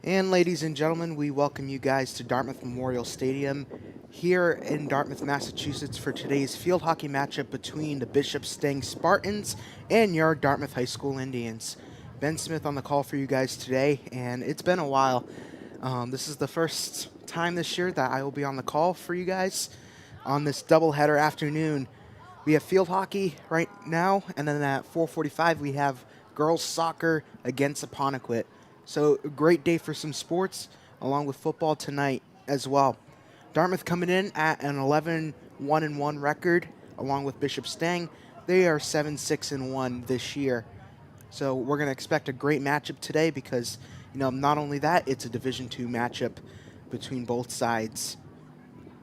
And ladies and gentlemen, we welcome you guys to Dartmouth Memorial Stadium here in Dartmouth, Massachusetts for today's field hockey matchup between the Bishop Stang Spartans and your Dartmouth High School Indians. Ben Smith on the call for you guys today, and it's been a while. This is the first time this year that I will be on the call for you guys on this doubleheader afternoon. We have field hockey right now, and then at 4:45 we have girls soccer against Apponequet. So a great day for some sports, along with football tonight as well. Dartmouth coming in at an 11-1-1 record, along with Bishop Stang. They are 7-6-1 this year. So we're going to expect a great matchup today because, not only that, it's a Division II matchup between both sides.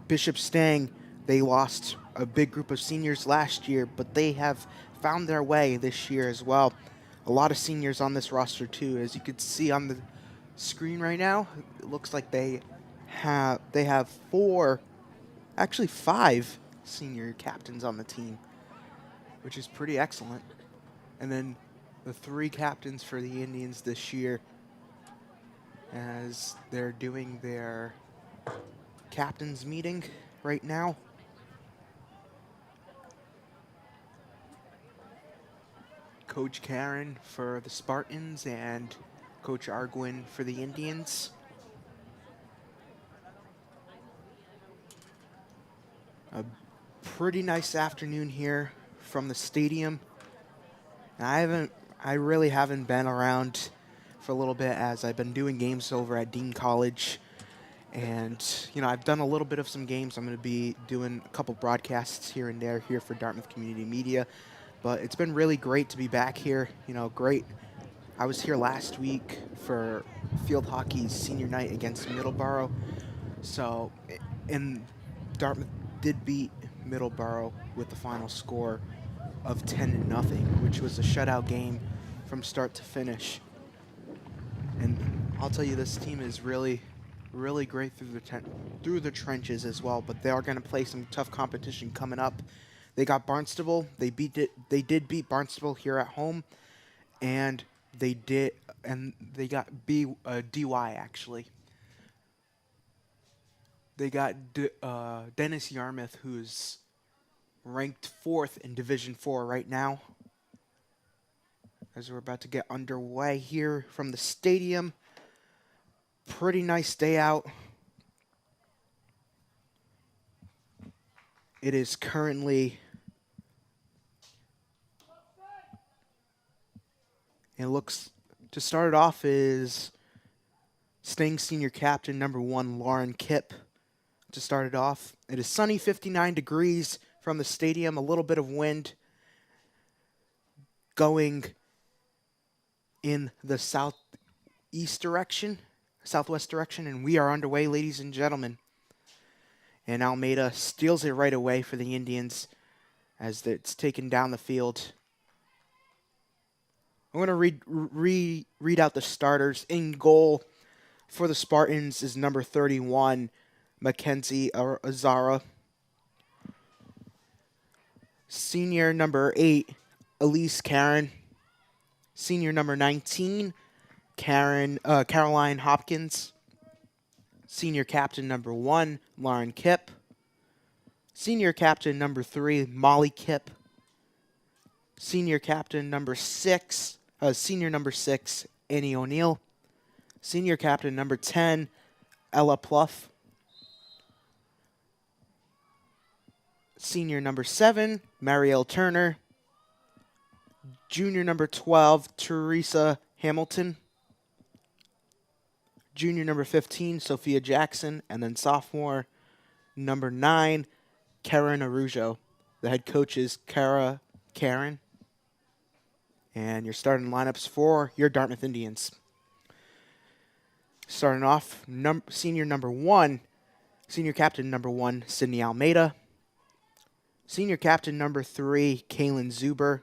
Bishop Stang, they lost a big group of seniors last year, but they have found their way this year as well. A lot of seniors on this roster too. As you can see on the screen right now, it looks like they have four, actually five senior captains on the team, which is pretty excellent. And then the three captains for the Indians this year, as they're doing their captains meeting right now. Coach Karen for the Spartans and Coach Arguin for the Indians. A pretty nice afternoon here from the stadium. I really haven't been around for a little bit as I've been doing games over at Dean College. And, I've done a little bit of some games. I'm going to be doing a couple broadcasts here and there here for Dartmouth Community Media. But it's been really great to be back here. Great. I was here last week for field hockey's senior night against Middleborough. So, and Dartmouth did beat Middleborough with the final score of 10-0, which was a shutout game from start to finish. And I'll tell you, this team is really great through the trenches as well. But they are going to play some tough competition coming up. They got Barnstable. They did beat Barnstable here at home, and they got DY actually. They got Dennis Yarmouth, who's ranked 4th in Division 4 right now. As we're about to get underway here from the stadium. Pretty nice day out. It is currently, it looks, to start it off is Stang senior captain number 1, Lauren Kipp. To start it off, it is sunny, 59 degrees from the stadium, a little bit of wind going in the southwest direction, and we are underway, ladies and gentlemen. And Almeida steals it right away for the Indians as it's taken down the field. I'm going to read out the starters. In goal for the Spartans is number 31, Mackenzie Azara. Senior number 8, Elise Karen. Senior number 19, Caroline Hopkins. Senior captain number 1, Lauren Kipp. Senior captain number 3, Molly Kipp. Senior number 6, Annie O'Neill. Senior captain number 10, Ella Pluff. Senior number 7, Marielle Turner. Junior number 12, Teresa Hamilton. Junior number 15, Sophia Jackson. And then sophomore number 9, Karen Arujo. The head coach is Karen. And your starting lineups for your Dartmouth Indians. Starting off, senior captain number 1, Sydney Almeida. Senior captain number 3, Kaylin Zuber.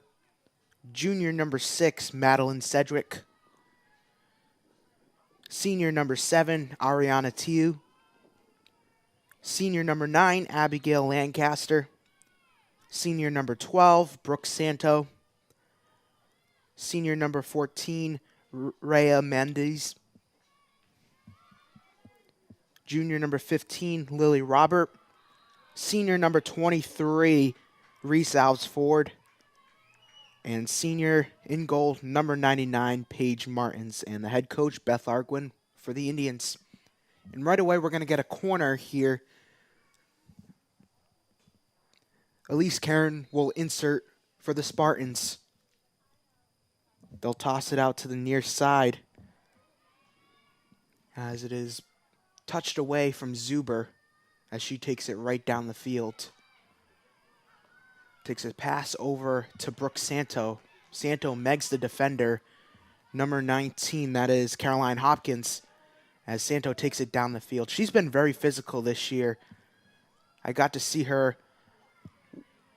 Junior number 6, Madeline Sedgwick. Senior number 7, Ariana Tiu. Senior number 9, Abigail Lancaster. Senior number 12, Brooke Santo. Senior number 14, Rhea Mendes. Junior number 15, Lily Robert. Senior number 23, Reese Alves-Ford. And senior in goal, number 99, Paige Martins. And the head coach, Beth Arguin, for the Indians. And right away, we're going to get a corner here. Elise Karen will insert for the Spartans. They'll toss it out to the near side as it is touched away from Zuber as she takes it right down the field. Takes a pass over to Brooke Santo. Santo megs the defender, number 19, that is Caroline Hopkins, as Santo takes it down the field. She's been very physical this year. I got to see her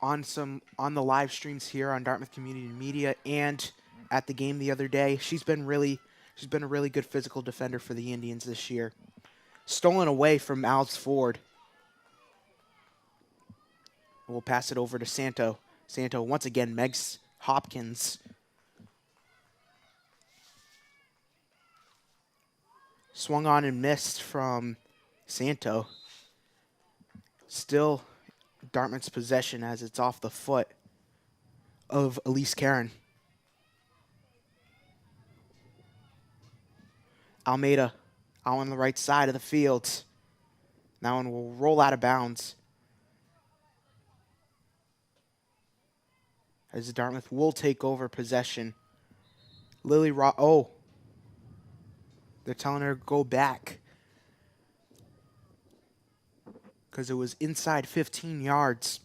on the live streams here on Dartmouth Community Media and at the game the other day. She's been a really good physical defender for the Indians this year. Stolen away from Alves-Ford. We'll pass it over to Santo. Santo once again megs Hopkins. Swung on and missed from Santo. Still Dartmouth's possession as it's off the foot of Elise Karen. Almeida out on the right side of the field. That one will roll out of bounds. As Dartmouth will take over possession. They're telling her to go back. Because it was inside 15 yards.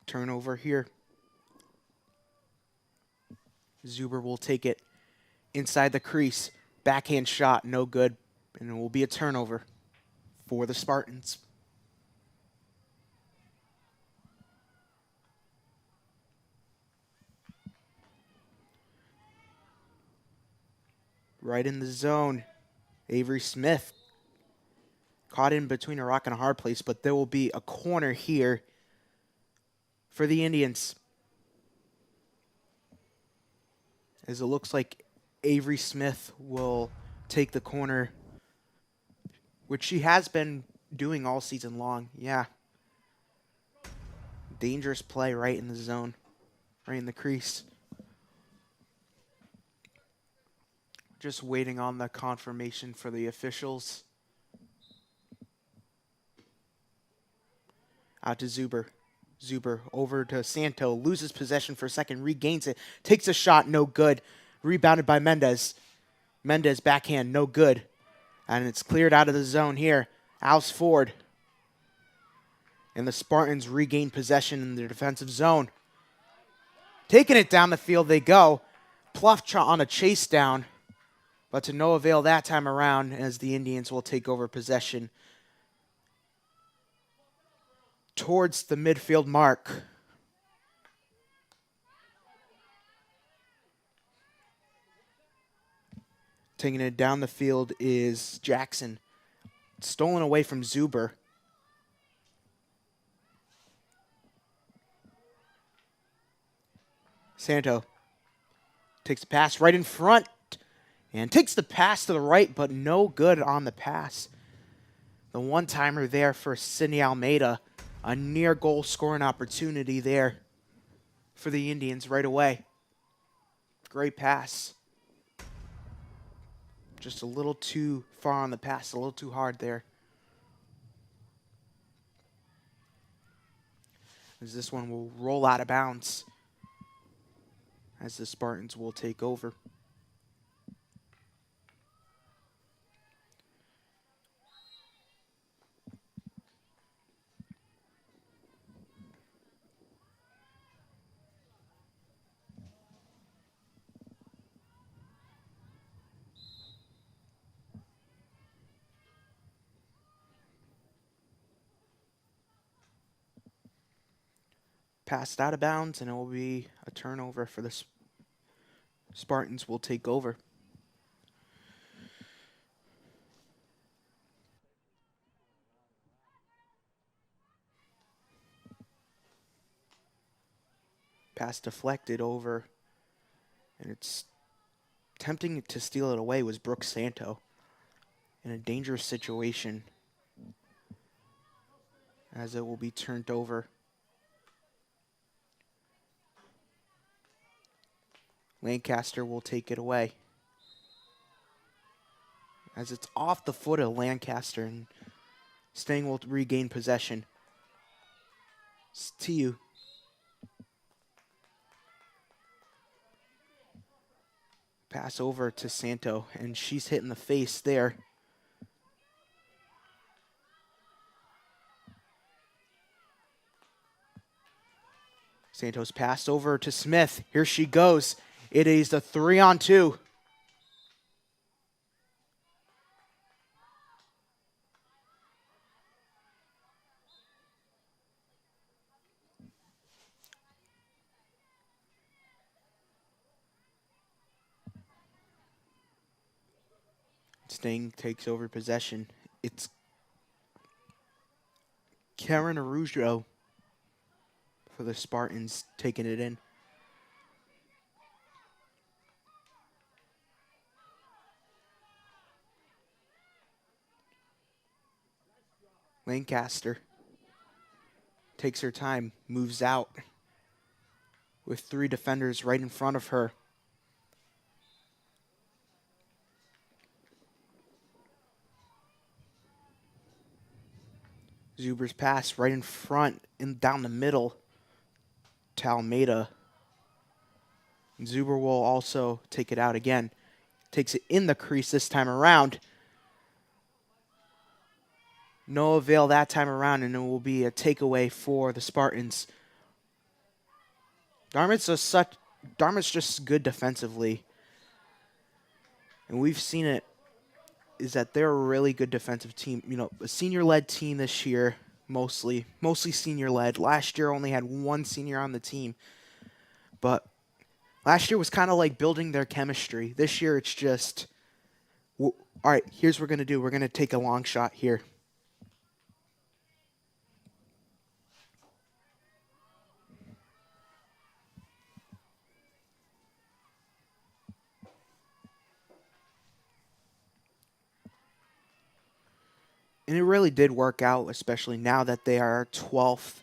Turnover here. Zuber will take it inside the crease. Backhand shot, no good. And it will be a turnover for the Spartans. Right in the zone. Avery Smith caught in between a rock and a hard place, but there will be a corner here for the Indians. As it looks like Avery Smith will take the corner, which she has been doing all season long. Yeah. Dangerous play right in the zone, right in the crease. Just waiting on the confirmation for the officials. Out to Zuber. Zuber over to Santo. Loses possession for a second. Regains it. Takes a shot. No good. Rebounded by Mendez. Mendez backhand. No good. And it's cleared out of the zone here. Alves-Ford. And the Spartans regain possession in their defensive zone. Taking it down the field they go. Pluff on a chase down. But to no avail that time around as the Indians will take over possession towards the midfield mark. Taking it down the field is Jackson. Stolen away from Zuber. Santo takes the pass right in front. And takes the pass to the right, but no good on the pass. The one-timer there for Sydney Almeida. A near goal scoring opportunity there for the Indians right away. Great pass. Just a little too far on the pass, a little too hard there. As this one will roll out of bounds as the Spartans will take over. Passed out of bounds, and it will be a turnover for the Spartans will take over. Pass deflected over, and it's attempting to steal it away was Brooke Santo in a dangerous situation as it will be turned over. Lancaster will take it away as it's off the foot of Lancaster, and Stang will regain possession. It's to you. Pass over to Santo, and she's hit in the face there. Santos passed over to Smith. Here she goes. It is the 3-on-2. Stang takes over possession. It's Karen Araujo for the Spartans taking it in. Lancaster takes her time, moves out with 3 defenders right in front of her. Zuber's pass right in front and down the middle to Almeida. And Zuber will also take it out again. Takes it in the crease this time around. No avail that time around, and it will be a takeaway for the Spartans. Dartmouth's just good defensively. And we've seen it, is that they're a really good defensive team. You know, a senior-led team this year, mostly senior-led. Last year only had 1 senior on the team. But last year was kind of like building their chemistry. This year it's just, all right, here's what we're going to do. We're going to take a long shot here. And it really did work out, especially now that they are 12th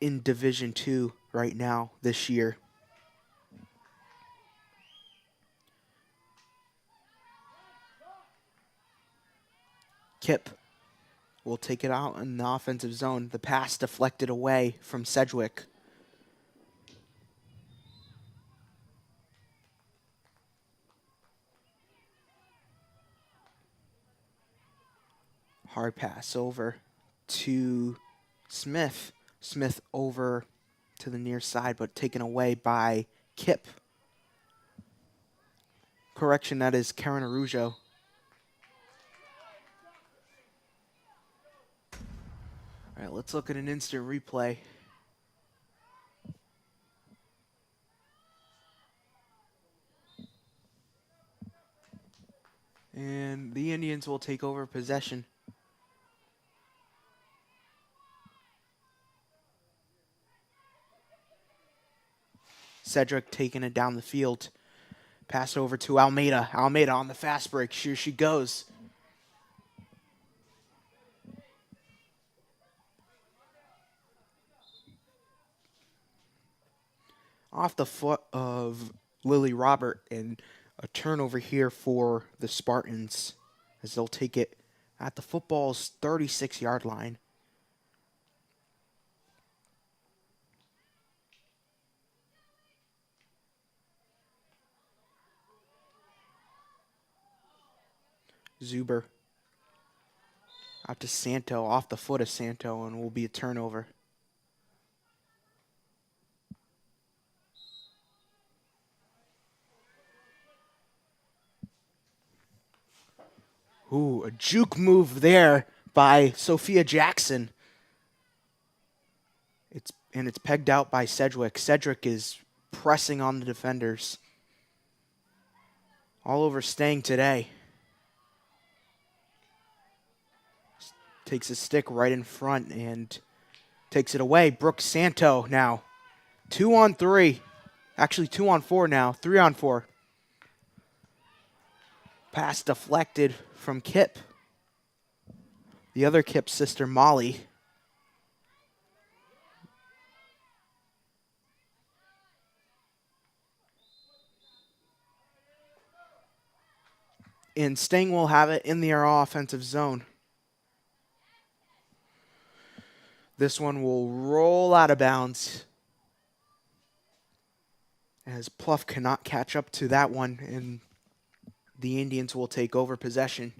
in Division II right now this year. Kip will take it out in the offensive zone. The pass deflected away from Sedgwick. Hard pass over to Smith. Smith over to the near side, but taken away by Kip. Correction, that is Karen Araujo. All right, let's look at an instant replay. And the Indians will take over possession. Cedric taking it down the field. Pass over to Almeida. Almeida on the fast break. Here she goes. Off the foot of Lily Robert, and a turnover here for the Spartans as they'll take it at the football's 36-yard line. Zuber out to Santo, off the foot of Santo, and will be a turnover. Ooh, a juke move there by Sophia Jackson. It's pegged out by Sedgwick. Cedric is pressing on the defenders. All over Stang today. Takes a stick right in front and takes it away. Brooke Santo now. 2-on-3. Actually 2-on-4 now. 3-on-4. Pass deflected from Kip. The other Kip's sister, Molly. And Stang will have it in the offensive zone. This one will roll out of bounds, as Pluff cannot catch up to that one, and the Indians will take over possession.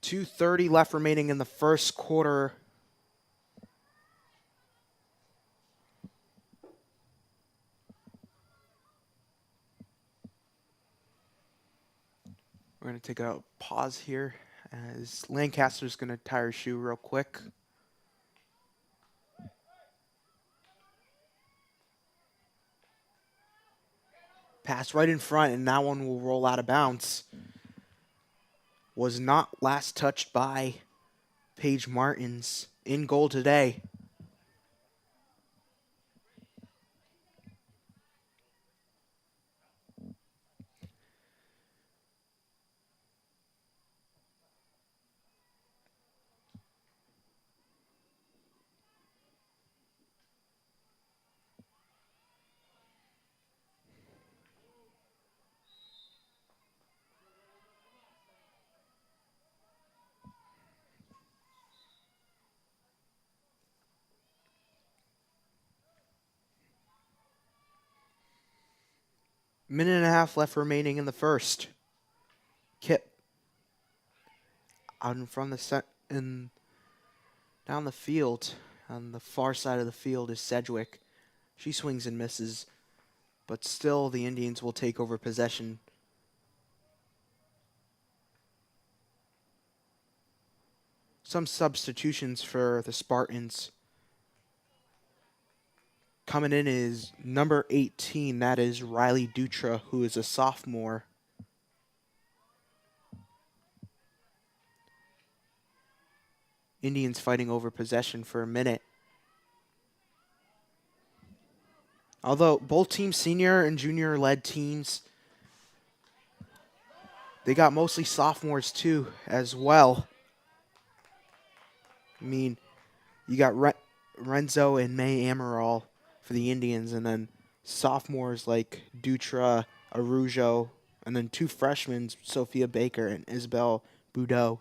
2:30 left remaining in the first quarter. We're going to take a pause here as Lancaster's going to tie her shoe real quick. Pass right in front, and that one will roll out of bounds. Was not last touched by Paige Martins. In goal today. Minute and a half left remaining in the first. Kip out in front of down the field. On the far side of the field is Sedgwick. She swings and misses, but still the Indians will take over possession. Some substitutions for the Spartans. Coming in is number 18. That is Riley Dutra, who is a sophomore. Indians fighting over possession for a minute. Although both teams, senior and junior-led teams, they got mostly sophomores too as well. I mean, you got Renzo and May Amaral for the Indians, and then sophomores like Dutra, Arujo, and then two freshmen, Sophia Baker and Isabel Boudreau.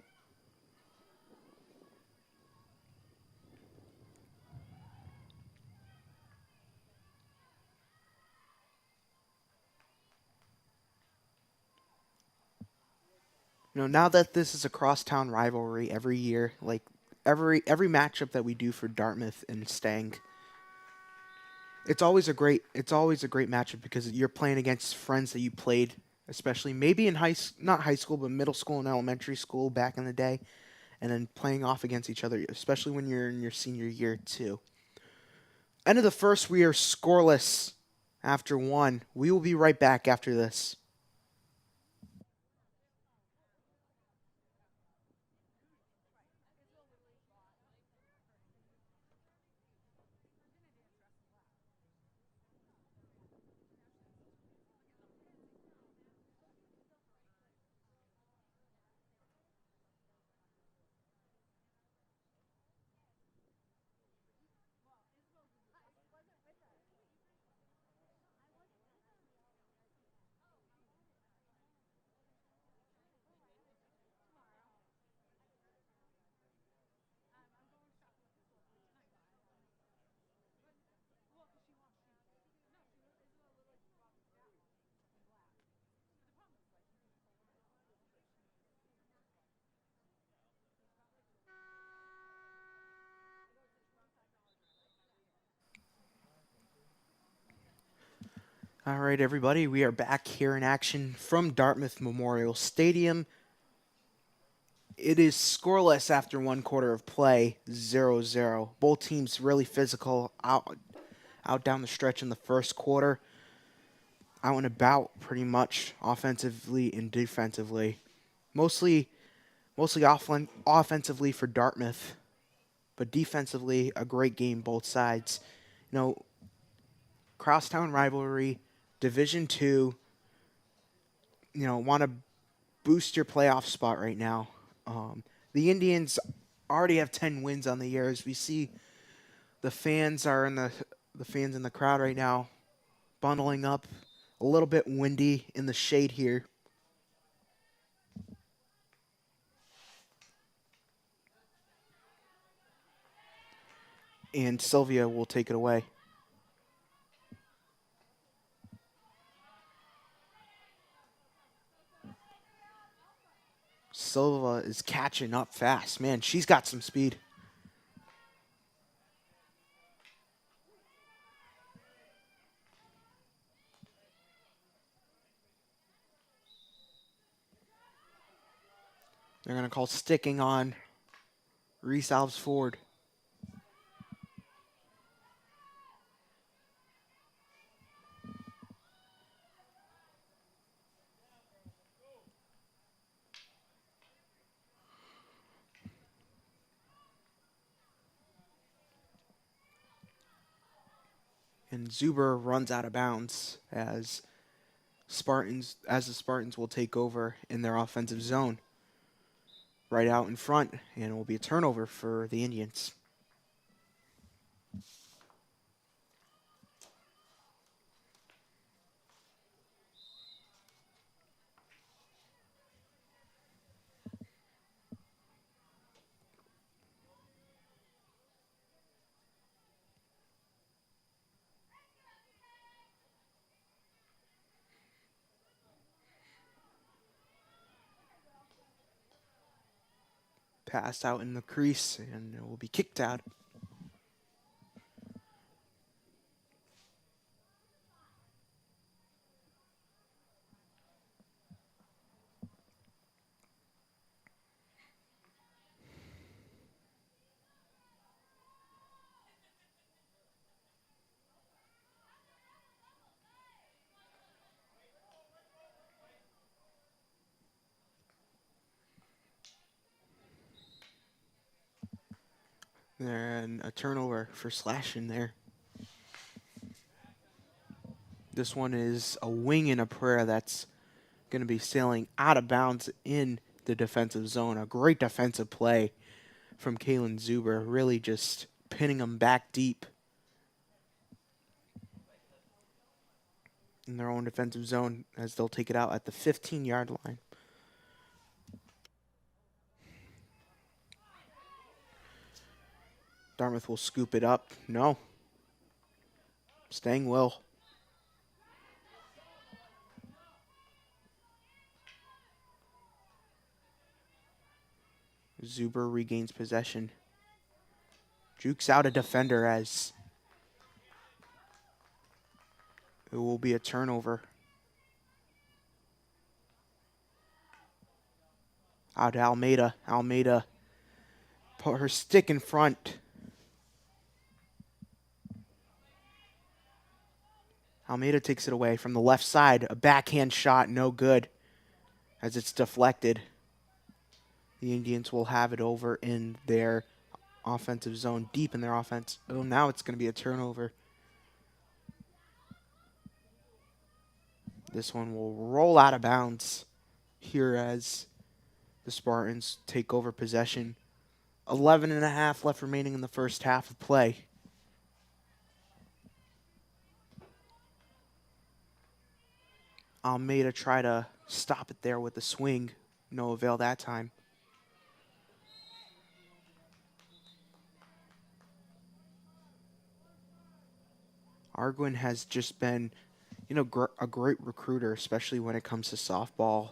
You know, now that this is a crosstown rivalry every year, like every matchup that we do for Dartmouth and Stang, it's always a great matchup because you're playing against friends that you played, especially maybe in not high school, but middle school and elementary school back in the day, and then playing off against each other, especially when you're in your senior year too. End of the first, we are scoreless after one. We will be right back after this. All right, everybody, we are back here in action from Dartmouth Memorial Stadium. It is scoreless after one quarter of play, 0-0. Both teams really physical out down the stretch in the first quarter. Out and about pretty much offensively and defensively. Mostly offensively for Dartmouth, but defensively a great game both sides. You know, crosstown rivalry, Division II, want to boost your playoff spot right now. The Indians already have 10 wins on the year. As we see, the fans are the fans in the crowd right now, bundling up. A little bit windy in the shade here. And Sylvia will take it away. Silva is catching up fast. Man, she's got some speed. They're going to call sticking on Reese Alves Ford. And Zuber runs out of bounds as the Spartans will take over in their offensive zone right out in front, and it will be a turnover for the Indians. Pass out in the crease, and it will be kicked out. And a turnover for Slashing there. This one is a wing and a prayer that's going to be sailing out of bounds in the defensive zone. A great defensive play from Kaylin Zuber, really just pinning them back deep in their own defensive zone as they'll take it out at the 15-yard line. Dartmouth will scoop it up. No. Stang will. Zuber regains possession. Jukes out a defender as it will be a turnover. Out to Almeida. Almeida put her stick in front. Almeida takes it away from the left side. A backhand shot, no good, as it's deflected. The Indians will have it over in their offensive zone, deep in their offense. Oh, now it's going to be a turnover. This one will roll out of bounds here as the Spartans take over possession. 11.5 left remaining in the first half of play. Almeida try to stop it there with a swing. No avail that time. Arguin has just been, a great recruiter, especially when it comes to softball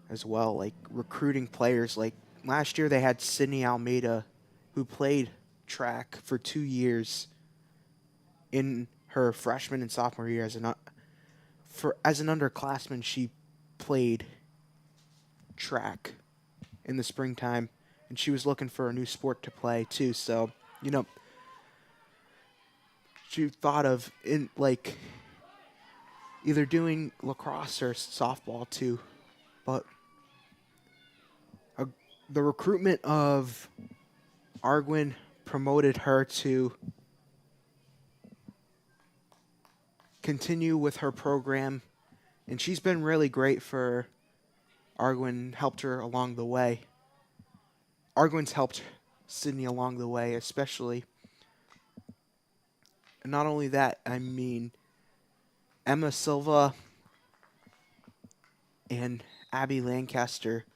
as well. Like recruiting players. Like last year they had Sydney Almeida, who played track for 2 years in her freshman and sophomore year as an underclassman. She played track in the springtime, and she was looking for a new sport to play too. So, she thought of either doing lacrosse or softball too. But the recruitment of Arguin promoted her to continue with her program And she's been really great for Arguin, helped her along the way. Arguin's helped Sydney along the way, especially. And not only that, I mean, Emma Silva and Abby Lancaster,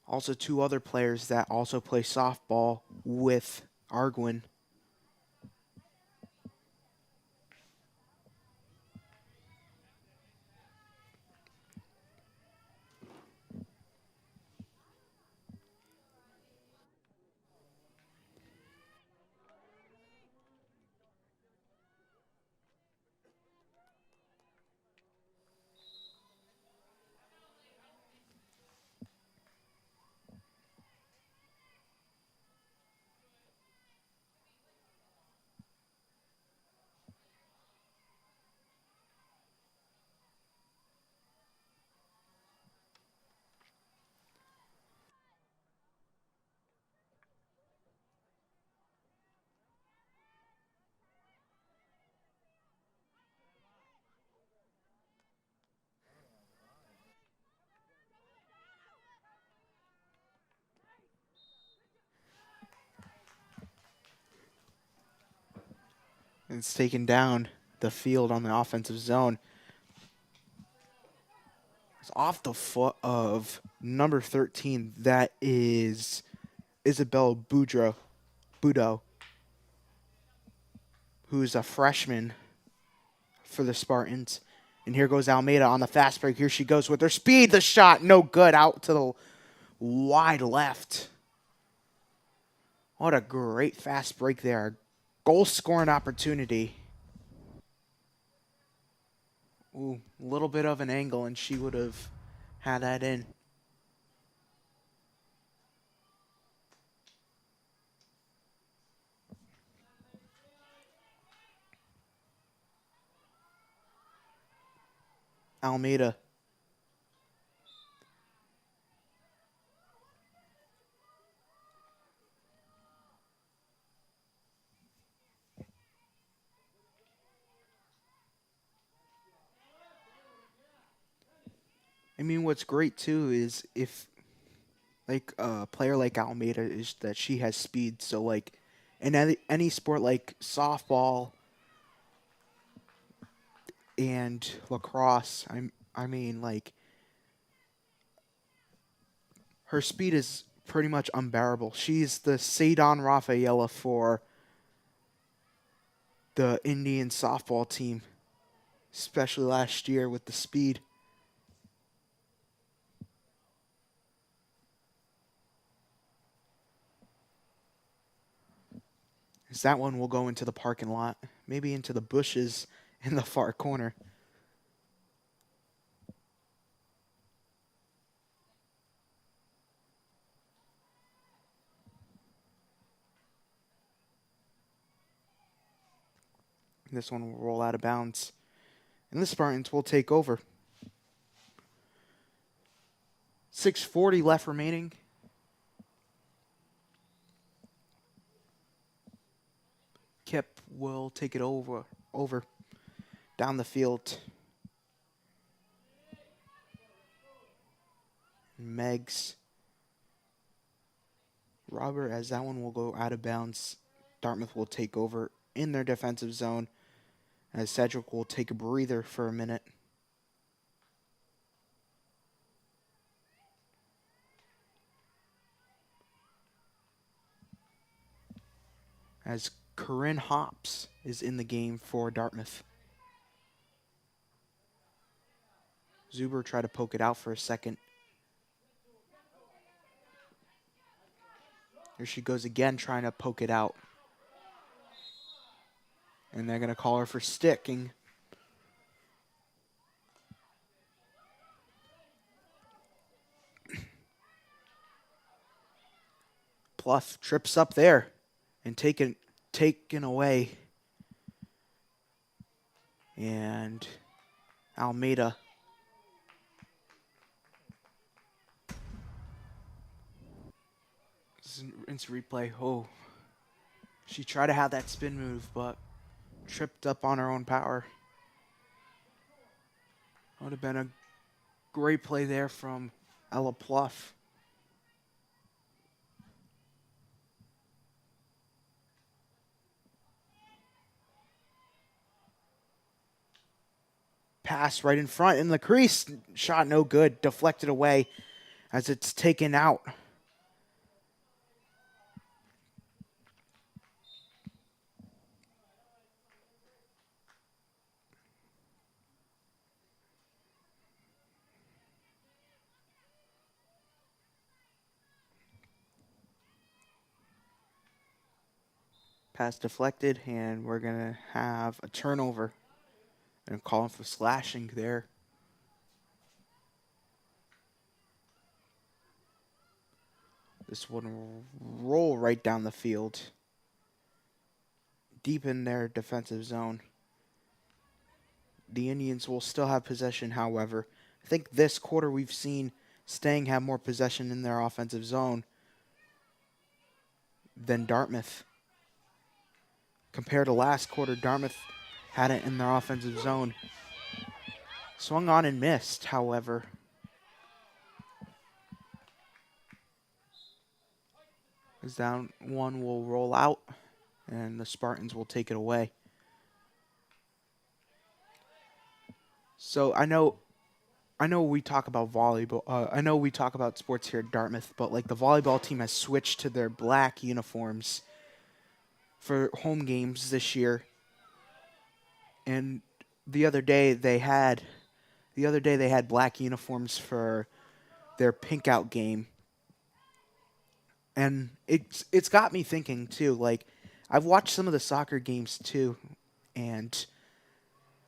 also two other players that also play softball with Arguin. And it's taken down the field on the offensive zone. It's off the foot of number 13. That is Isabel Budo, who's a freshman for the Spartans. And here goes Almeida on the fast break. Here she goes with her speed. The shot, no good, out to the wide left. What a great fast break there. Goal scoring opportunity. Ooh, a little bit of an angle, and she would have had that in. Almeida. I mean, what's great too is if like a player like Almeida is that she has speed. So like in any sport like softball and lacrosse, I mean like her speed is pretty much unbearable. She's the Cedon Rafaela for the Indian softball team, especially last year with the speed. As that one will go into the parking lot, maybe into the bushes in the far corner. This one will roll out of bounds. And the Spartans will take over. 6:40 left remaining. Kip will take it over down the field. Megs. Robert, as that one will go out of bounds. Dartmouth will take over in their defensive zone, as Cedric will take a breather for a minute. As Corinne Hops is in the game for Dartmouth. Zuber tried to poke it out for a second. Here she goes again, trying to poke it out. And they're going to call her for sticking. Pluff trips up there and taken away. And Almeida this is an instant replay. Oh, she tried to have that spin move, but tripped up on her own power. Would have been a great play there from Ella Pluff. Pass right in front in the crease. Shot no good. Deflected away as it's taken out. Pass deflected, and we're going to have a turnover. And calling for slashing there. This one will roll right down the field. Deep in their defensive zone. The Indians will still have possession, however. I think this quarter we've seen Stang have more possession in their offensive zone than Dartmouth. Compared to last quarter, Dartmouth had it in their offensive zone. Swung on and missed, however. As down one will roll out, and the Spartans will take it away. So I know we talk about volleyball. I know we talk about sports here at Dartmouth, but like the volleyball team has switched to their black uniforms for home games this year. And the other day they had black uniforms for their pink out game. And it's got me thinking too. Like, I've watched some of the soccer games too, and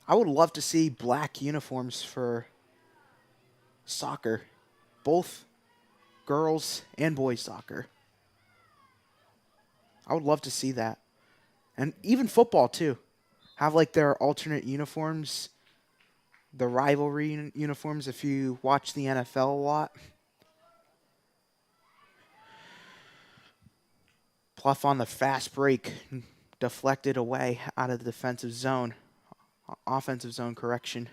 I would love to see black uniforms for soccer, both girls and boys soccer. I would love to see that. And even football too. Have like their alternate uniforms, the rivalry uniforms if you watch the NFL a lot. Pluff on the fast break, deflected away out of the defensive zone. Offensive zone correction.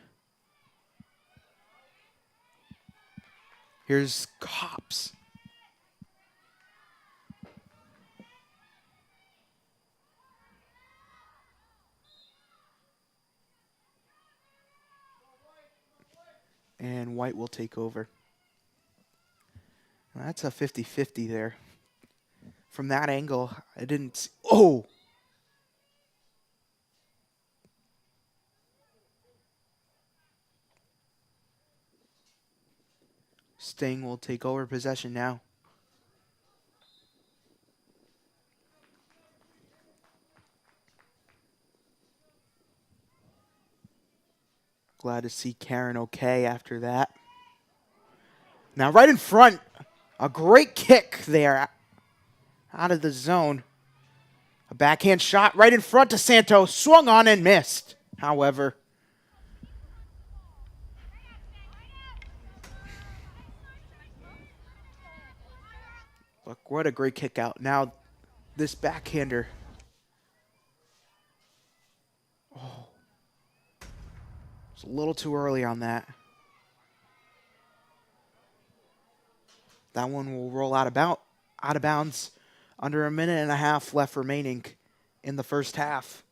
Here's Cops. And White will take over. That's a 50-50 there. From that angle, I didn't see. Oh! Stang will take over possession now. Glad to see Karen okay after that. Now right in front, a great kick there out of the zone. A backhand shot right in front to Santos. Swung on and missed, however. Look, what a great kick out. Now, this backhander. Oh. It's a little too early on that. That one will roll out of bounds. Under a minute and a half left remaining in the first half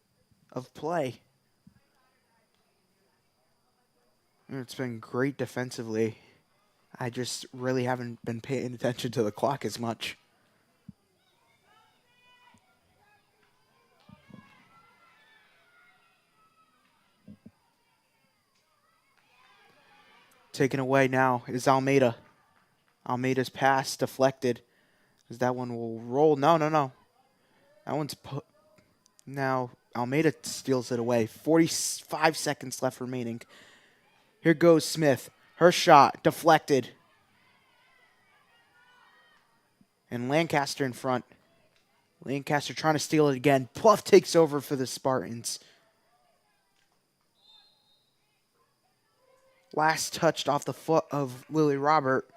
of play. It's been great defensively. I just really haven't been paying attention to the clock as much. Taken away now is Almeida. Almeida's pass deflected. As that one will roll. No. That one's put. Now Almeida steals it away. 45 seconds left remaining. Here goes Smith. Her shot deflected. And Lancaster in front. Lancaster trying to steal it again. Pluff takes over for the Spartans. Last touched off the foot of Lily Robert.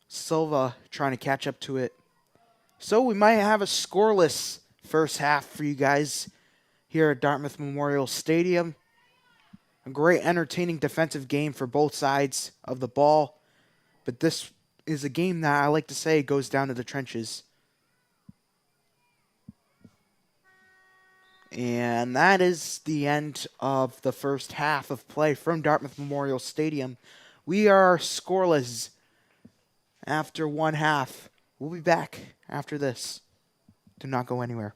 Silva trying to catch up to it. So we might have a scoreless first half for you guys here at Dartmouth Memorial Stadium. A great entertaining defensive game for both sides of the ball, but this is a game that I like to say goes down to the trenches. And that is the end of the first half of play from Dartmouth Memorial Stadium. We are scoreless after one half. We'll be back after this. Do not go anywhere.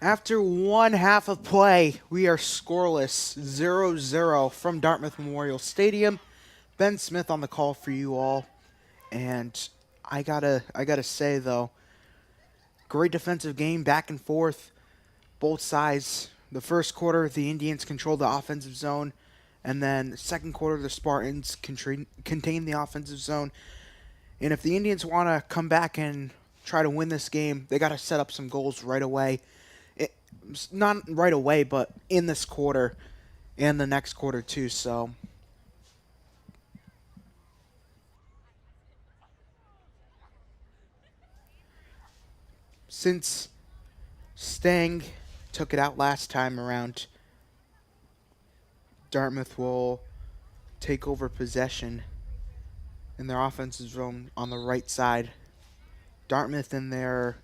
After one half of play, we are scoreless 0-0 from Dartmouth Memorial Stadium. Ben Smith on the call for you all. And I gotta say though, great defensive game, back and forth, both sides. The first quarter, the Indians controlled the offensive zone, and then second quarter, the Spartans contained the offensive zone. And if the Indians want to come back and try to win this game, they got to set up some goals right away. Not right away, but in this quarter and the next quarter too. So since Stang took it out last time around, Dartmouth will take over possession in their offensive zone on the right side. Dartmouth in their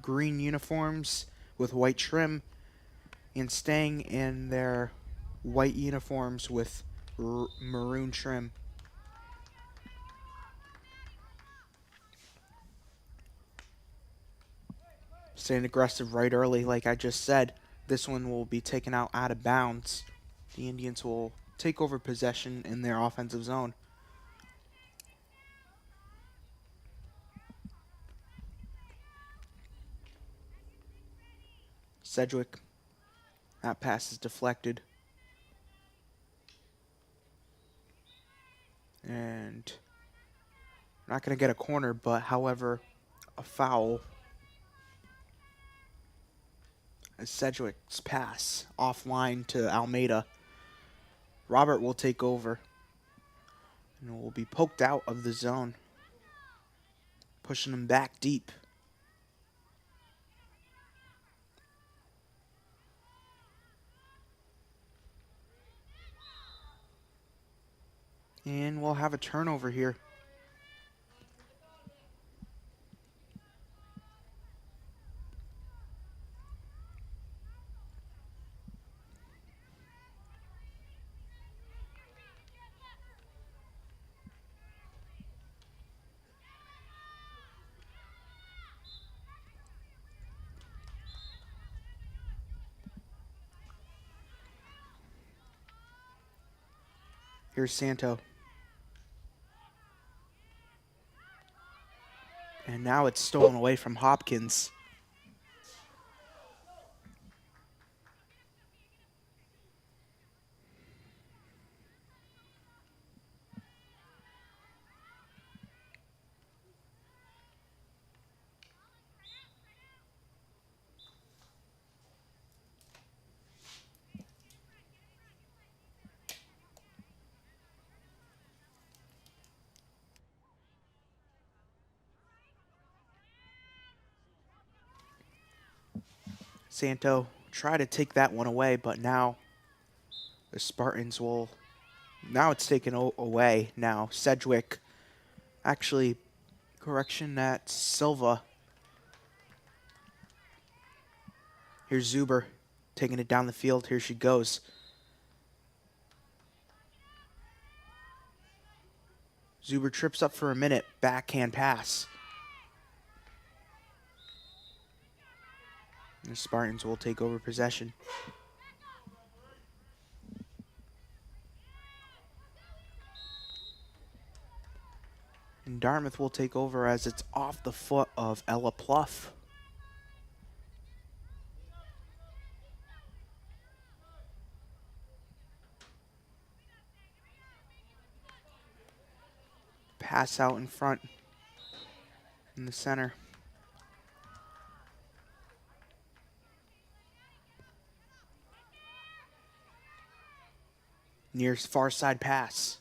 green uniforms with white trim, and Stang in their white uniforms with maroon trim. Staying aggressive right early, like I just said. This one will be taken out of bounds. The Indians will take over possession in their offensive zone. Sedgwick. That pass is deflected. And not going to get a corner, but however, a foul. As Sedgwick's pass offline to Almeida. Robert will take over and will be poked out of the zone, pushing him back deep. And we'll have a turnover here. Here's Santo. And now it's stolen away from Hopkins. Santo try to take that one away, but now the Spartans will... Now it's taken away. Now Sedgwick... Actually, correction, that's Silva. Here's Zuber taking it down the field. Here she goes. Zuber trips up for a minute. Backhand pass. The Spartans will take over possession. And Dartmouth will take over as it's off the foot of Ella Pluff. Pass out in front in the center. Near far side pass.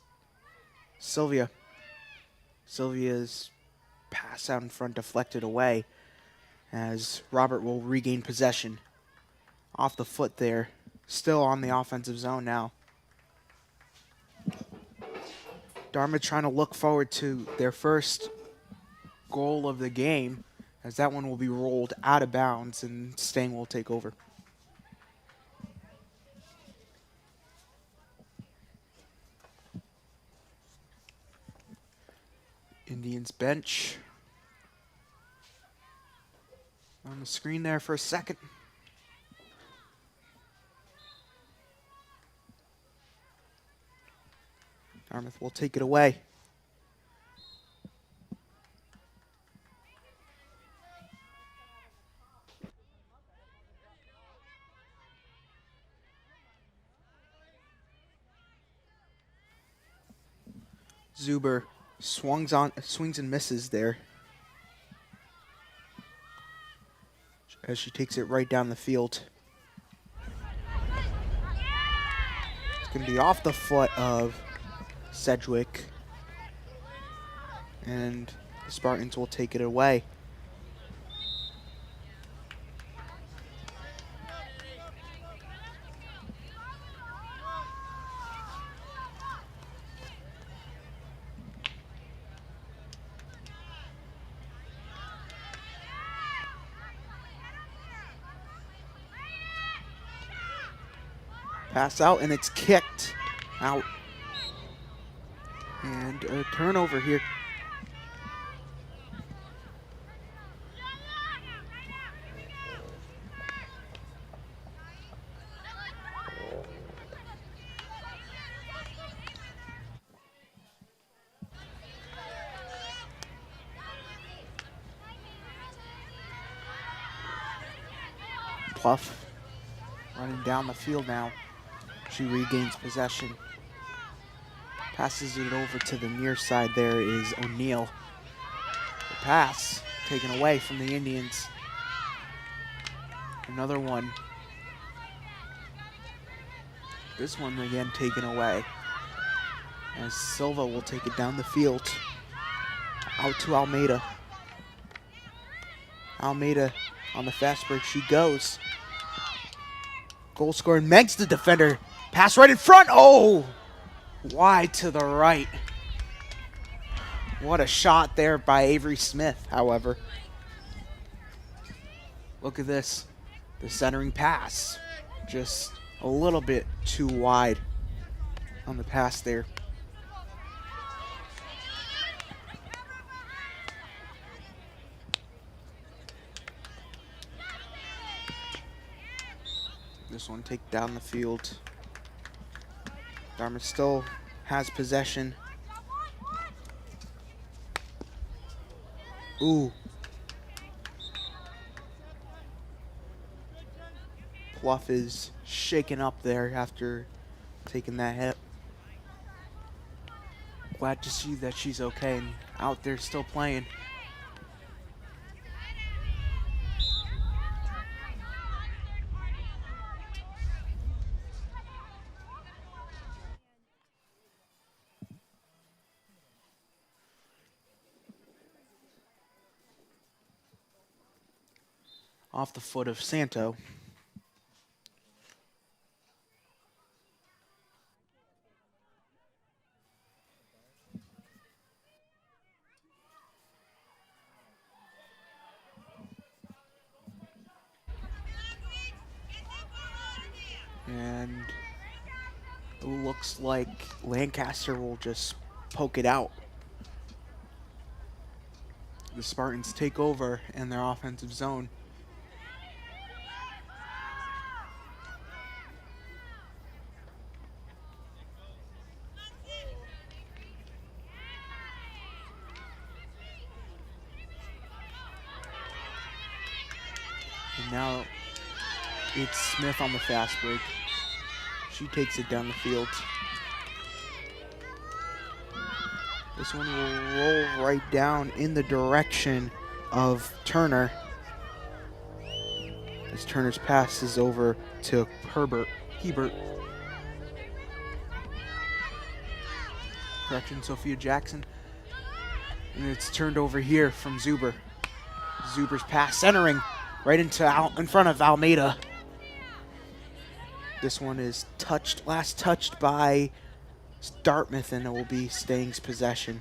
Sylvia's pass out in front deflected away as Robert will regain possession. Off the foot there. Still on the offensive zone now. Dartmouth trying to look forward to their first goal of the game, as that one will be rolled out of bounds and Stang will take over. Indians bench on the screen there for a second. Dartmouth will take it away. Zuber swings and misses there as she takes it right down the field. going to be off the foot of Sedgwick. And the Spartans will take it away. Pass out, and it's kicked out. And a turnover here. Pluff running down the field now. She regains possession. Passes it over to the near side. There is O'Neal. The pass taken away from the Indians. Another one. This one again taken away. As Silva will take it down the field. Out to Almeida. Almeida on the fast break. She goes. Goal scoring. Meg's the defender. Pass right in front. Oh! Wide to the right. What a shot there by Avery Smith, however. Look at this. The centering pass. Just a little bit too wide on the pass there. This one take down the field. Dartmouth still has possession. Ooh. Pluff is shaken up there after taking that hit. Glad to see that she's okay and out there still playing. Off the foot of Santo. And it looks like Lancaster will just poke it out. The Spartans take over in their offensive zone. And now it's Smith on the fast break. She takes it down the field. This one will roll right down in the direction of Turner. As Turner's pass is over to Hebert. Correction, Sophia Jackson. And it's turned over here from Zuber. Zuber's pass centering right in front of Almeida. This one is last touched by Dartmouth, and it will be Stang's possession.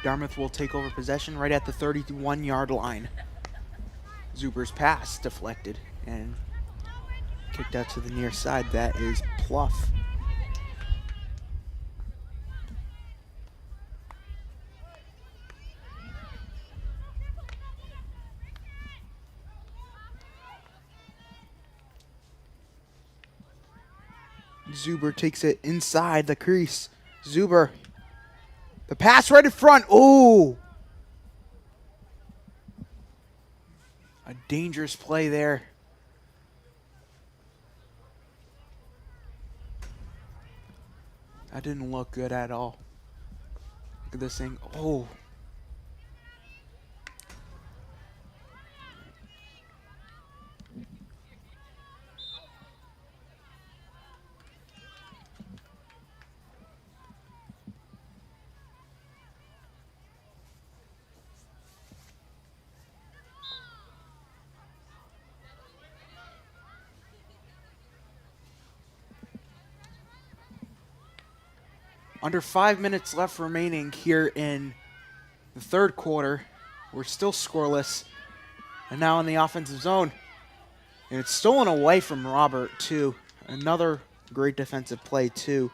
Dartmouth will take over possession right at the 31-yard line. Zuber's pass deflected and kicked out to the near side. That is Pluff. Zuber takes it inside the crease. Zuber. The pass right in front. Ooh. A dangerous play there. That didn't look good at all. Look at this thing. Oh. Under 5 minutes left remaining here in the third quarter. We're still scoreless. And now in the offensive zone. And it's stolen away from Robert, too. Another great defensive play, too.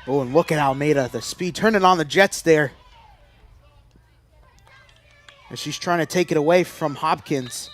Oh, and look at Almeida, the speed turning on the Jets there. As she's trying to take it away from Hopkins.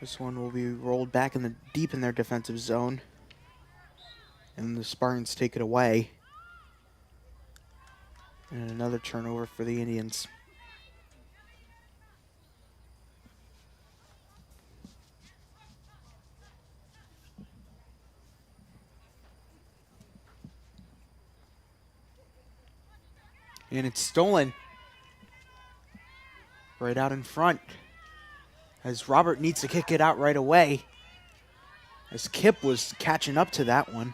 This one will be rolled back in the deep in their defensive zone. And the Spartans take it away. And another turnover for the Indians. And it's stolen right out in front. As Robert needs to kick it out right away. As Kip was catching up to that one.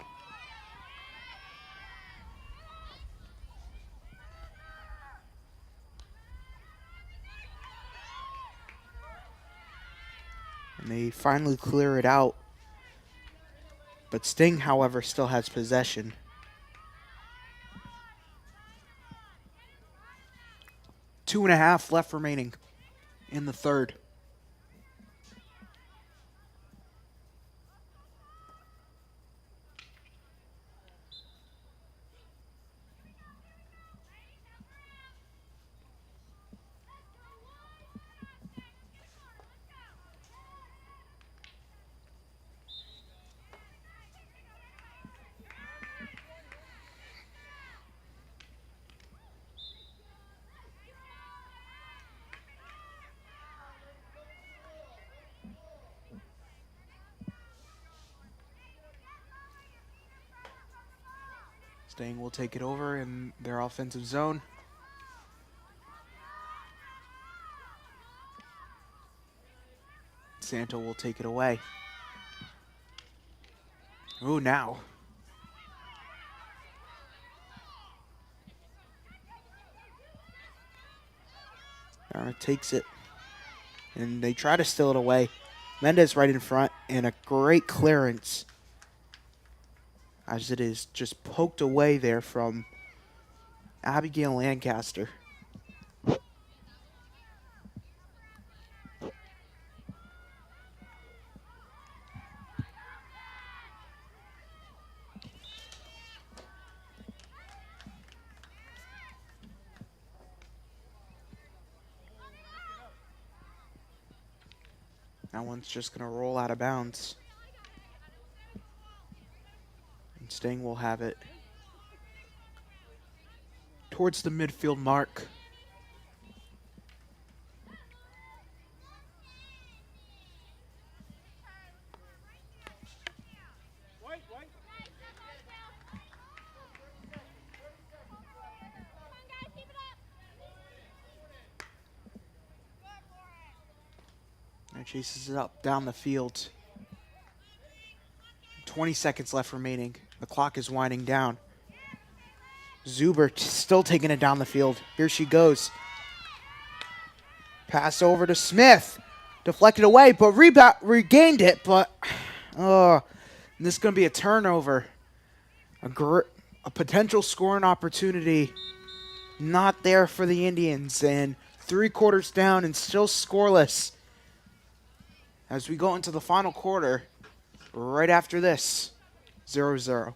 And they finally clear it out. But Stang, however, still has possession. Two and a half left remaining in the third. Stang will take it over in their offensive zone. Santo will take it away. Ooh, now. Dartmouth takes it. And they try to steal it away. Mendez right in front, and a great clearance. As it is just poked away there from Abigail Lancaster. That one's just going to roll out of bounds. And Stang will have it towards the midfield mark. And chases it up down the field. 20 seconds left remaining. The clock is winding down. Zuber still taking it down the field. Here she goes. Pass over to Smith. Deflected away, but regained it. But this is going to be a turnover. A potential scoring opportunity not there for the Indians. And 3 quarters down and still scoreless. As we go into the final quarter, right after this, 0-0.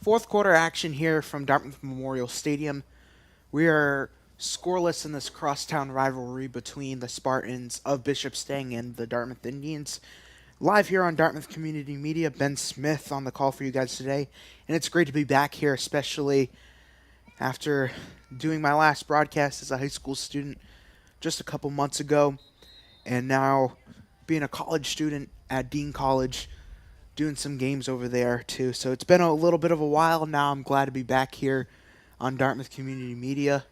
Fourth quarter action here from Dartmouth Memorial Stadium. We are scoreless in this crosstown rivalry between the Spartans of Bishop Stang and the Dartmouth Indians. Live here on Dartmouth Community Media, Ben Smith on the call for you guys today. And it's great to be back here, especially after doing my last broadcast as a high school student just a couple months ago. And now being a college student at Dean College, doing some games over there too. So it's been a little bit of a while now. I'm glad to be back here on Dartmouth Community Media.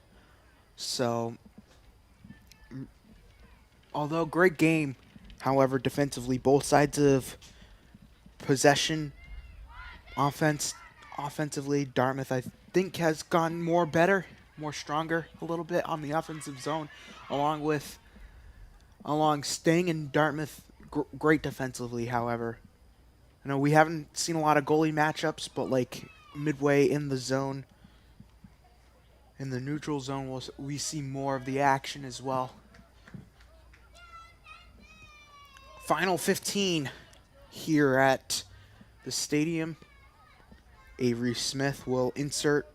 So, although great game, however, defensively, both sides of possession, offensively, Dartmouth, I think, has gotten more stronger a little bit on the offensive zone, along Stang and Dartmouth, great defensively, however. I know we haven't seen a lot of goalie matchups, but like midway in the zone, in the neutral zone, we see more of the action as well. Final 15 here at the stadium. Avery Smith will insert.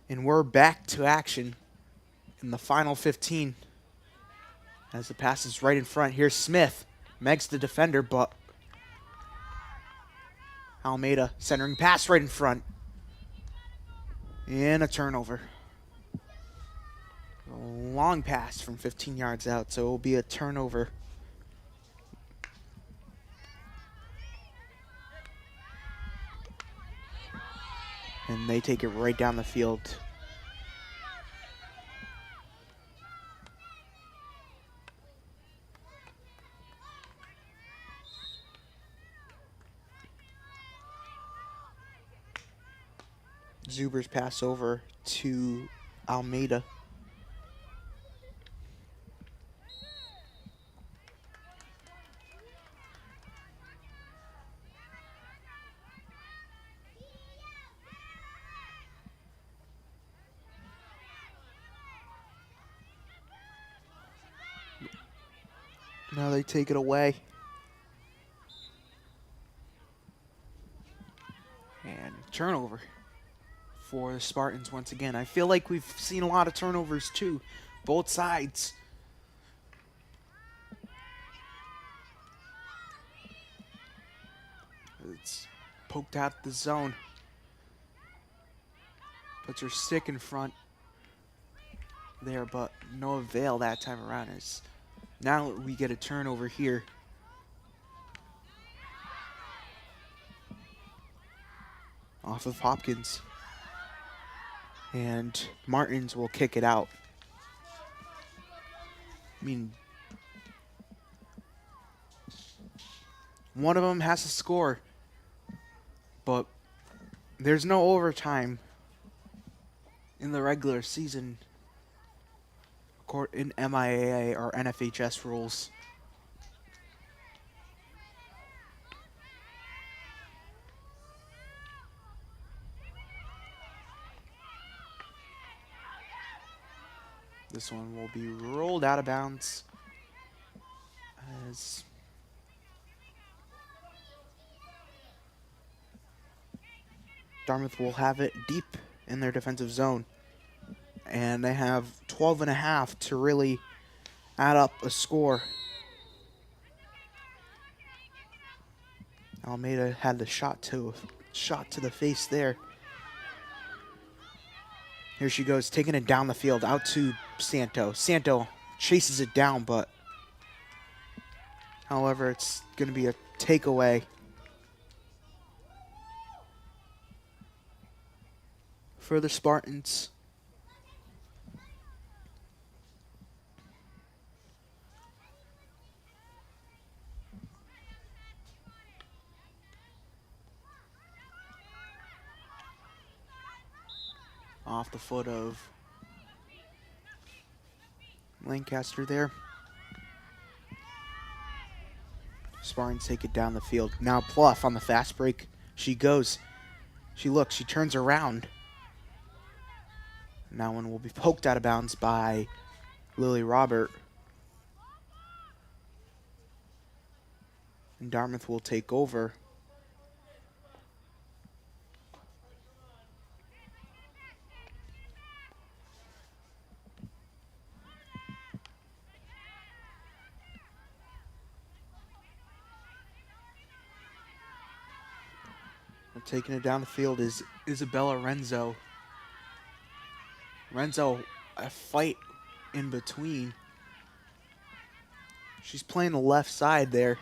And we're back to action in the final 15. As the pass is right in front. Here's Smith. Meg's the defender, but Almeida centering pass right in front. And a turnover. A long pass from 15 yards out, so it will be a turnover. And they take it right down the field. Zuber's pass over to Almeida. Now they take it away. And turnover for the Spartans once again. I feel like we've seen a lot of turnovers too, both sides. It's poked out the zone. Puts her stick in front there, but no avail that time around. As now we get a turnover here. off of Hopkins. And Martins will kick it out. I mean, one of them has to score, but there's no overtime in the regular season in MIAA or NFHS rules. This one will be rolled out of bounds as Dartmouth will have it deep in their defensive zone. And they have 12 and a half to really add up a score. Almeida had the shot to the face there. Here she goes, taking it down the field, out to Santo. Santo chases it down, but however, it's going to be a takeaway for the Spartans. Off the foot of Lancaster there. Spartans take it down the field. Now Pluff on the fast break. She goes. She looks. She turns around. Now one will be poked out of bounds by Lily Robert. And Dartmouth will take over. Taking it down the field is Isabella Renzo. Renzo, a fight in between. She's playing the left side there.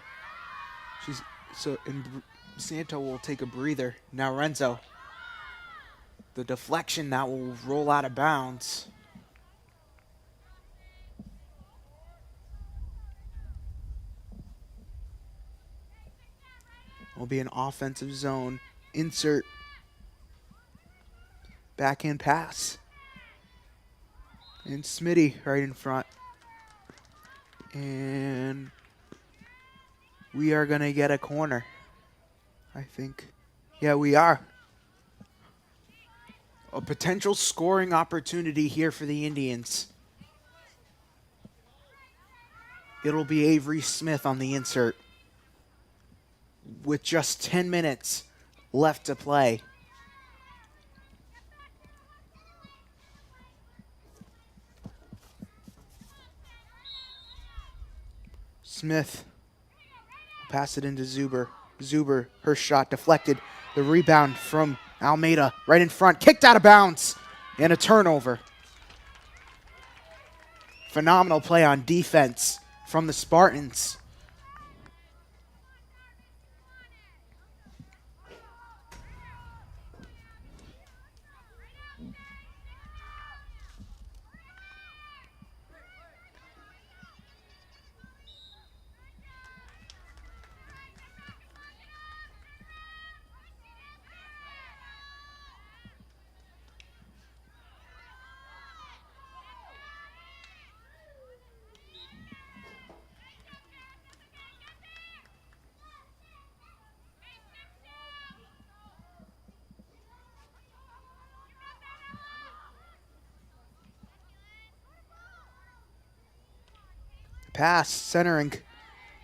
Santo will take a breather. Now Renzo. The deflection that will roll out of bounds. Will be an offensive zone. Insert backhand pass. And Smitty right in front. And we are going to get a corner, I think. Yeah, we are. A potential scoring opportunity here for the Indians. It'll be Avery Smith on the insert with just 10 minutes left to play. Smith pass it into Zuber. Zuber, her shot deflected. The rebound from Almeida right in front. Kicked out of bounds and a turnover. Phenomenal play on defense from the Spartans. Pass, centering.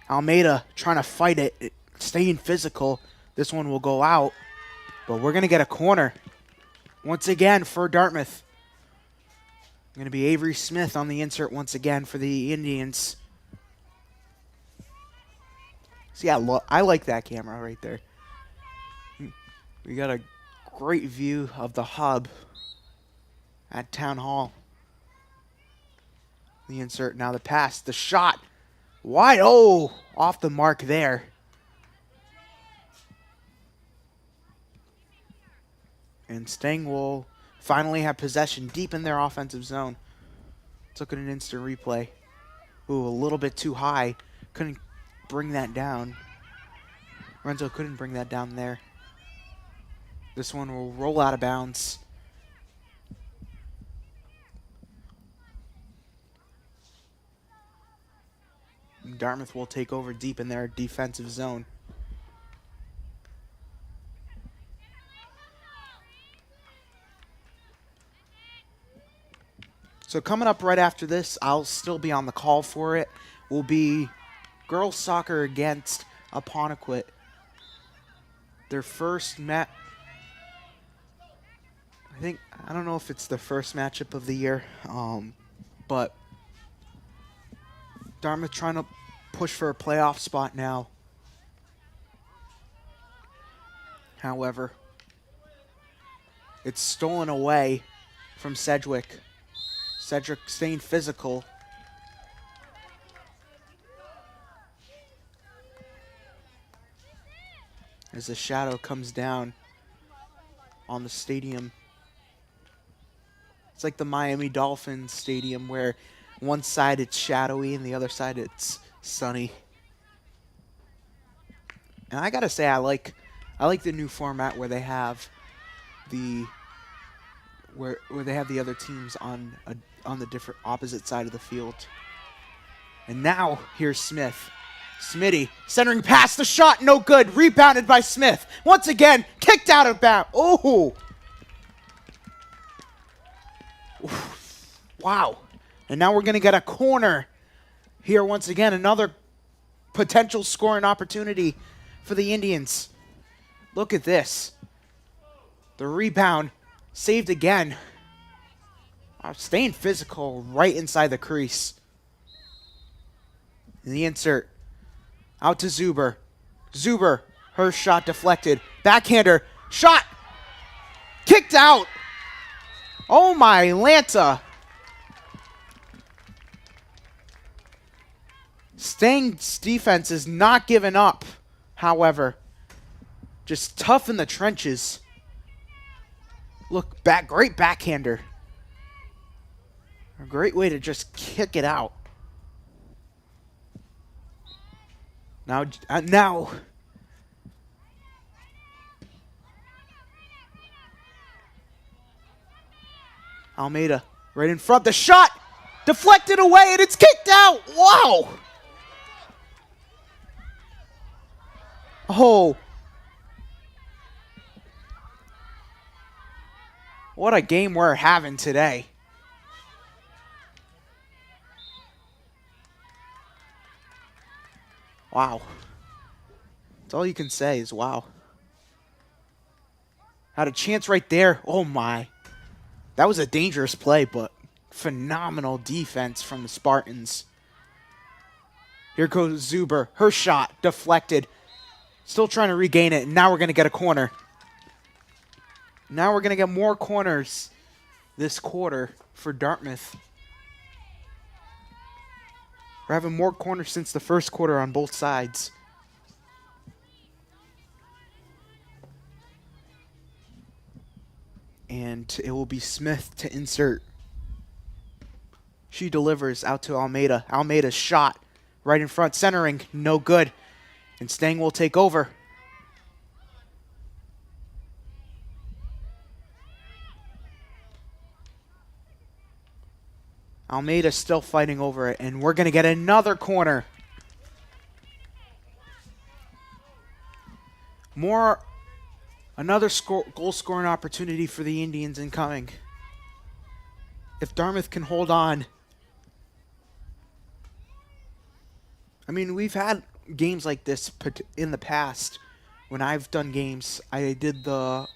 Almeida trying to fight it, staying physical. This one will go out, but we're going to get a corner once again for Dartmouth. Going to be Avery Smith on the insert once again for the Indians. See, I like that camera right there. We got a great view of the hub at Town Hall. The insert, now the pass, the shot, wide, off the mark there. And Stang will finally have possession deep in their offensive zone. Took an instant replay. Ooh, a little bit too high. Couldn't bring that down. Renzo couldn't bring that down there. This one will roll out of bounds. Dartmouth will take over deep in their defensive zone. So coming up right after this, I'll still be on the call for it, will be girls soccer against Apponequet. Their first match. I don't know if it's the first matchup of the year, but Dartmouth trying to push for a playoff spot now. However, it's stolen away from Sedgwick. Cedric staying physical. As the shadow comes down on the stadium. It's like the Miami Dolphins stadium where one side it's shadowy and the other side it's sunny. And I gotta say, I like the new format where they have where they have the other teams on the different opposite side of the field. And now here's Smith. Smitty centering pass, the shot no good, rebounded by Smith. Once again, kicked out of bounds. Oh, wow! And now we're gonna get a corner here once again. Another potential scoring opportunity for the Indians. Look at this. The rebound saved again. Staying physical right inside the crease. And the insert out to Zuber. Zuber, her shot deflected. Backhander, shot, kicked out. Oh my Lanta. Stang's defense is not giving up, however. Just tough in the trenches. Look, great backhander. A great way to just kick it out. Now, Almeida right in front. The shot deflected away and it's kicked out. Wow. Oh. What a game we're having today. Wow. That's all you can say is wow. Had a chance right there. Oh my. That was a dangerous play, but phenomenal defense from the Spartans. Here goes Zuber. Her shot deflected. Still trying to regain it. And now we're going to get a corner. Now we're going to get more corners this quarter for Dartmouth. We're having more corners since the first quarter on both sides. And it will be Smith to insert. She delivers out to Almeida. Almeida's shot right in front, centering, no good. And Stang will take over. Almeida still fighting over it, and we're going to get another corner. Another goal-scoring opportunity for the Indians incoming. If Dartmouth can hold on. I mean, we've had games like this in the past. When I've done games, I did the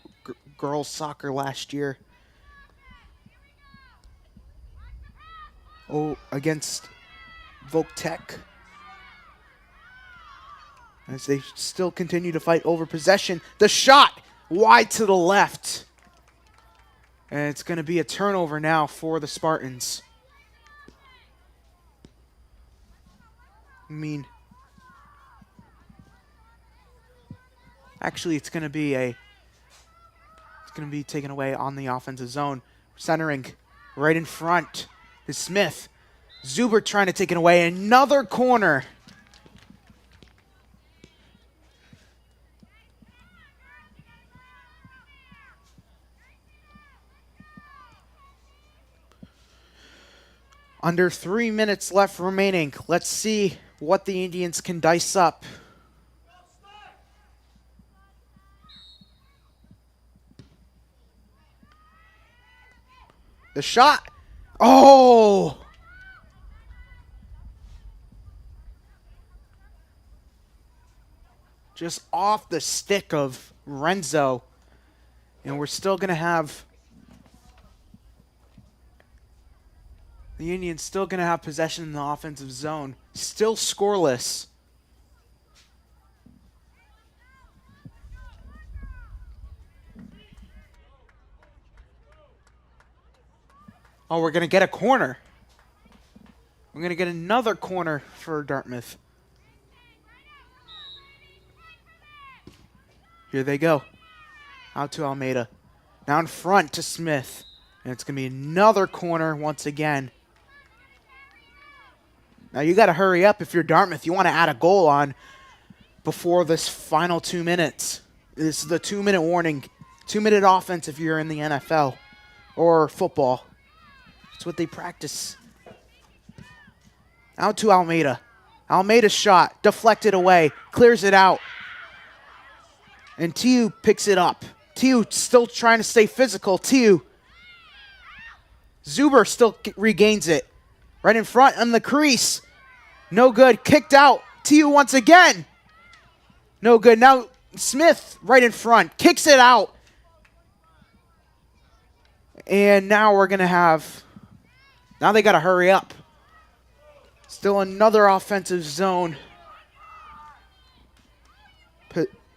girls' soccer last year. Against Voc Tech. As they still continue to fight over possession. The shot wide to the left. And it's going to be a turnover now for the Spartans. I mean, actually it's going to be going to be taken away on the offensive zone. Centering right in front is Smith. Zuber trying to take it away. Another corner. Under 3 minutes left remaining. Let's see what the Indians can dice up. The shot. Oh! Just off the stick of Renzo. And we're still going to have... The Indians still going to have possession in the offensive zone. Still scoreless. Oh, we're going to get a corner. We're going to get another corner for Dartmouth. Here they go. Out to Almeida. Now in front to Smith. And it's going to be another corner once again. Now you got to hurry up if you're Dartmouth. You want to add a goal on before this final 2 minutes. This is the 2-minute warning. 2-minute offense if you're in the NFL or football. That's what they practice. Out to Almeida. Almeida's shot. Deflected away. Clears it out. And Tiu picks it up. Tiu still trying to stay physical. Tiu. Zuber still regains it. Right in front on the crease. No good. Kicked out. Tiu once again. No good. Now Smith right in front. Kicks it out. And now we're going to have... Now they got to hurry up. Still another offensive zone.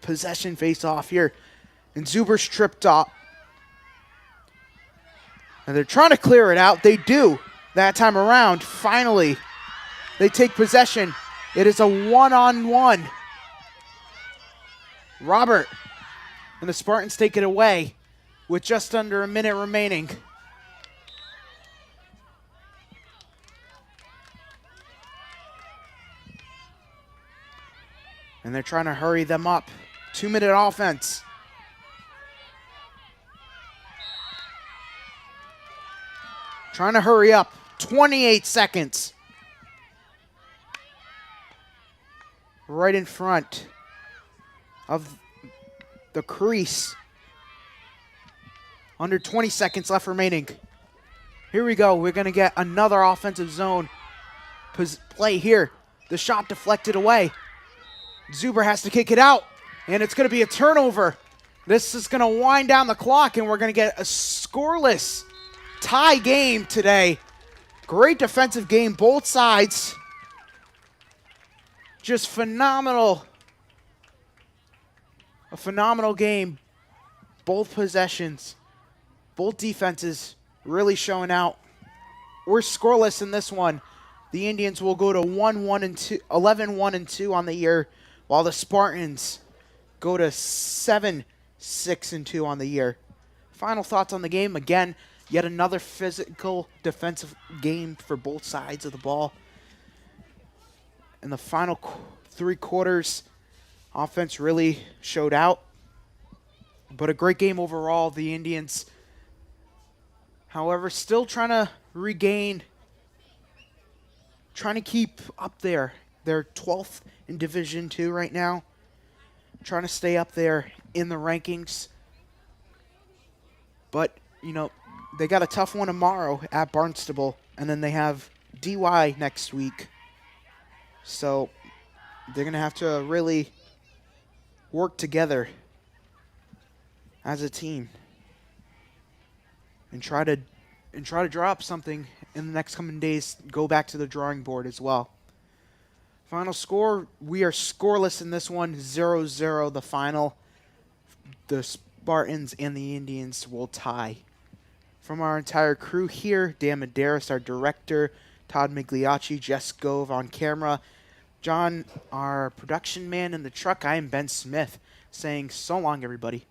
Possession face-off here. And Zuber's tripped up. And they're trying to clear it out. They do. That time around, finally, they take possession. It is a one-on-one. Robert and the Spartans take it away with just under a minute remaining. And they're trying to hurry them up. 2-minute offense. Trying to hurry up. 28 seconds. Right in front of the crease. Under 20 seconds left remaining. Here we go. We're going to get another offensive zone play here. The shot deflected away. Zuber has to kick it out. And it's going to be a turnover. This is going to wind down the clock, and we're going to get a scoreless tie game today. Great defensive game, both sides. Just phenomenal. A phenomenal game. Both possessions. Both defenses really showing out. We're scoreless in this one. The Indians will go to 11-1-2 on the year, while the Spartans go to 7-6-2 on the year. Final thoughts on the game. Again, yet another physical defensive game for both sides of the ball. In the final 3 quarters, offense really showed out. But a great game overall. The Indians, however, still trying to regain, trying to keep up there. They're 12th in Division II right now. Trying to stay up there in the rankings. But, you know, they got a tough one tomorrow at Barnstable, and then they have DY next week. So they're going to have to really work together as a team and try to draw up something in the next coming days. Go back to the drawing board as well. Final score, we are scoreless in this one, 0-0 the final. The Spartans and the Indians will tie. From our entire crew here, Dan Medeiros, our director, Todd Migliacci, Jess Gove on camera, John, our production man in the truck, I am Ben Smith, saying so long, everybody.